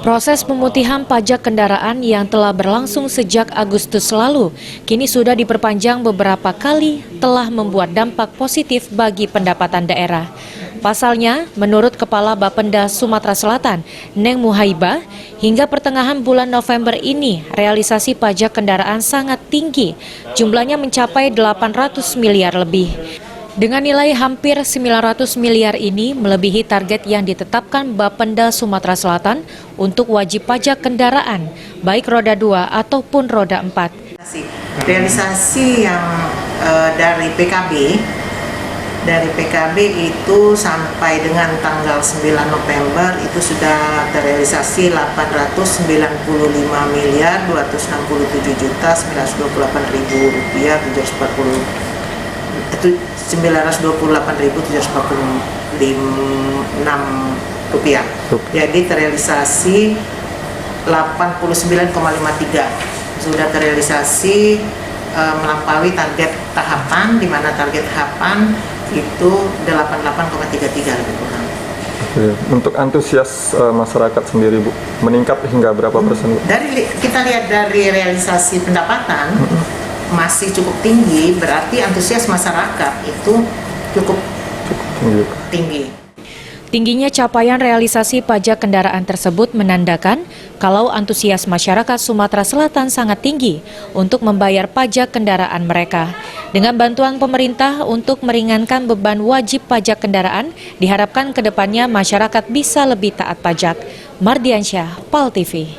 Proses pemutihan pajak kendaraan yang telah berlangsung sejak Agustus lalu, kini sudah diperpanjang beberapa kali, telah membuat dampak positif bagi pendapatan daerah. Pasalnya, menurut Kepala Bapenda Sumatera Selatan, Neng Muhaibah, hingga pertengahan bulan November ini, realisasi pajak kendaraan sangat tinggi, jumlahnya mencapai 800 miliar lebih. Dengan nilai hampir 900 miliar ini melebihi target yang ditetapkan Bapenda Sumatera Selatan untuk wajib pajak kendaraan, baik roda 2 ataupun roda 4. Realisasi yang dari PKB itu sampai dengan tanggal 9 November itu sudah terrealisasi 895 miliar 267 juta 928.000 rupiah 928.746 rupiah. Jadi terrealisasi 89,53, sudah terrealisasi melampaui target tahapan, di mana target tahapan itu 88,33 lebih kurang. Oke. Untuk antusias masyarakat sendiri, Bu, meningkat hingga berapa persen, Bu? Kita lihat dari realisasi pendapatan masih cukup tinggi, berarti antusias masyarakat itu cukup tinggi. Tingginya capaian realisasi pajak kendaraan tersebut menandakan kalau antusias masyarakat Sumatera Selatan sangat tinggi untuk membayar pajak kendaraan mereka. Dengan bantuan pemerintah untuk meringankan beban wajib pajak kendaraan, diharapkan ke depannya masyarakat bisa lebih taat pajak. Mardiansyah, PAL TV.